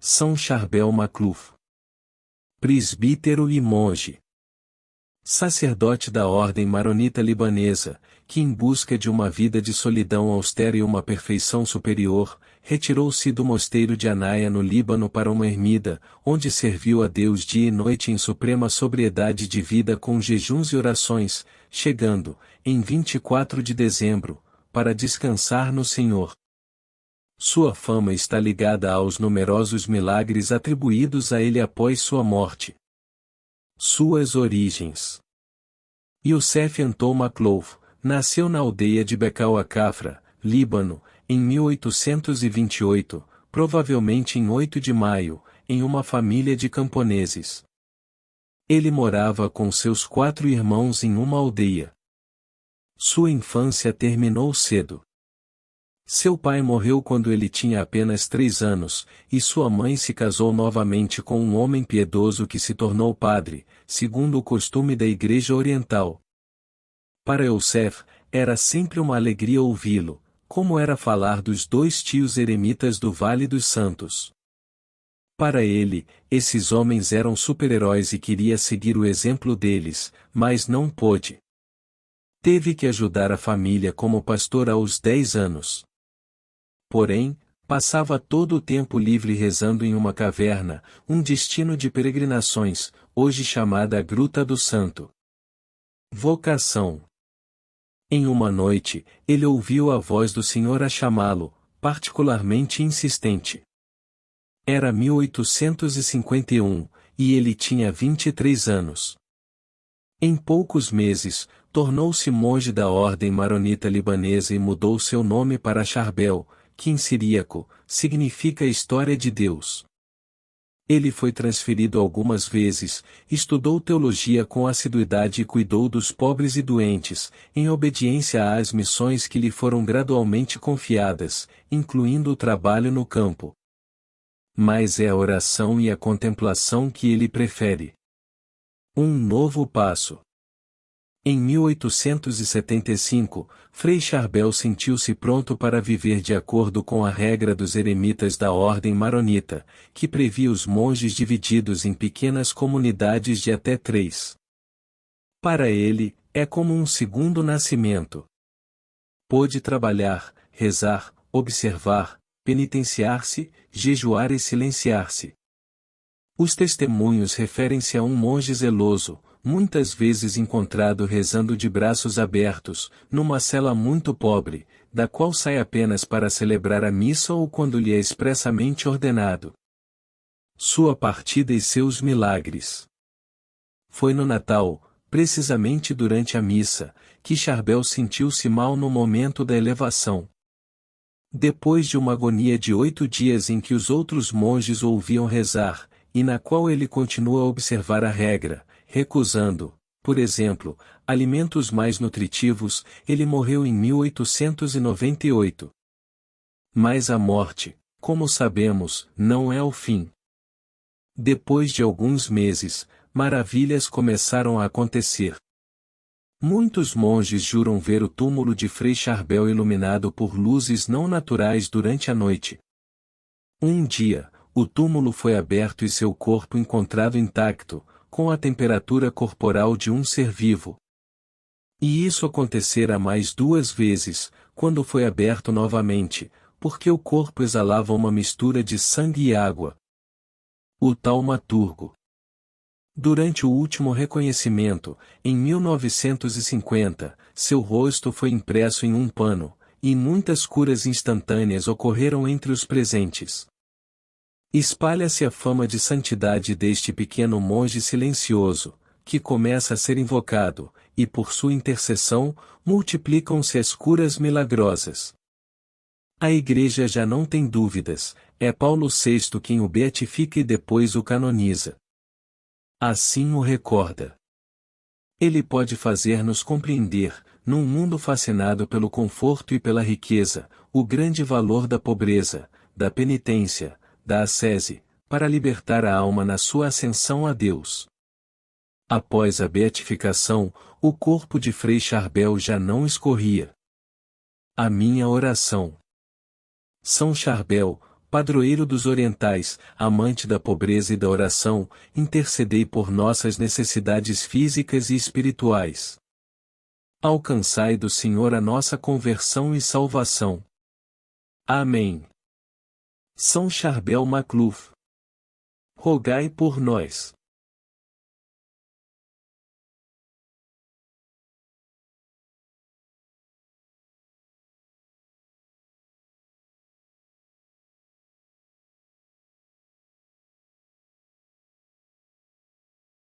São Charbel Macluf. Presbítero e monge. Sacerdote da ordem maronita libanesa, que em busca de uma vida de solidão austera e uma perfeição superior, retirou-se do mosteiro de Anaia no Líbano para uma ermida, onde serviu a Deus dia e noite em suprema sobriedade de vida com jejuns e orações, chegando, em 24 de dezembro, para descansar no Senhor. Sua fama está ligada aos numerosos milagres atribuídos a ele após sua morte. Suas origens. Youssef Antou Macluf nasceu na aldeia de Becal Acafra, Líbano, em 1828, provavelmente em 8 de maio, em uma família de camponeses. Ele morava com seus 4 irmãos em uma aldeia. Sua infância terminou cedo. Seu pai morreu quando ele tinha apenas 3 anos, e sua mãe se casou novamente com um homem piedoso que se tornou padre, segundo o costume da Igreja Oriental. Para Youssef, era sempre uma alegria ouvi-lo, como era falar dos 2 tios eremitas do Vale dos Santos. Para ele, esses homens eram super-heróis e queria seguir o exemplo deles, mas não pôde. Teve que ajudar a família como pastor aos 10 anos. Porém, passava todo o tempo livre rezando em uma caverna, um destino de peregrinações, hoje chamada Gruta do Santo. Vocação. Em uma noite, ele ouviu a voz do Senhor a chamá-lo, particularmente insistente. Era 1851, e ele tinha 23 anos. Em poucos meses, tornou-se monge da ordem maronita libanesa e mudou seu nome para Charbel, que em siríaco, significa História de Deus. Ele foi transferido algumas vezes, estudou teologia com assiduidade e cuidou dos pobres e doentes, em obediência às missões que lhe foram gradualmente confiadas, incluindo o trabalho no campo. Mas é a oração e a contemplação que ele prefere. Um novo passo. Em 1875, Frei Charbel sentiu-se pronto para viver de acordo com a regra dos eremitas da ordem maronita, que previa os monges divididos em pequenas comunidades de até 3. Para ele, é como um segundo nascimento. Pôde trabalhar, rezar, observar, penitenciar-se, jejuar e silenciar-se. Os testemunhos referem-se a um monge zeloso, muitas vezes encontrado rezando de braços abertos, numa cela muito pobre, da qual sai apenas para celebrar a missa ou quando lhe é expressamente ordenado. Sua partida e seus milagres. Foi no Natal, precisamente durante a missa, que Charbel sentiu-se mal no momento da elevação. Depois de uma agonia de 8 dias em que os outros monges o ouviam rezar, e na qual ele continua a observar a regra, recusando, por exemplo, alimentos mais nutritivos, ele morreu em 1898. Mas a morte, como sabemos, não é o fim. Depois de alguns meses, maravilhas começaram a acontecer. Muitos monges juram ver o túmulo de Frei Charbel iluminado por luzes não naturais durante a noite. Um dia, o túmulo foi aberto e seu corpo encontrado intacto, com a temperatura corporal de um ser vivo. E isso acontecera mais 2 vezes, quando foi aberto novamente, porque o corpo exalava uma mistura de sangue e água. O taumaturgo. Durante o último reconhecimento, em 1950, seu rosto foi impresso em um pano, e muitas curas instantâneas ocorreram entre os presentes. Espalha-se a fama de santidade deste pequeno monge silencioso, que começa a ser invocado, e por sua intercessão, multiplicam-se as curas milagrosas. A Igreja já não tem dúvidas, é Paulo VI quem o beatifica e depois o canoniza. Assim o recorda. Ele pode fazer-nos compreender, num mundo fascinado pelo conforto e pela riqueza, o grande valor da pobreza, da penitência, da ascese, para libertar a alma na sua ascensão a Deus. Após a beatificação, o corpo de Frei Charbel já não escorria. A minha oração. São Charbel, padroeiro dos orientais, amante da pobreza e da oração, intercedei por nossas necessidades físicas e espirituais. Alcançai do Senhor a nossa conversão e salvação. Amém. São Charbel Macluf, rogai por nós.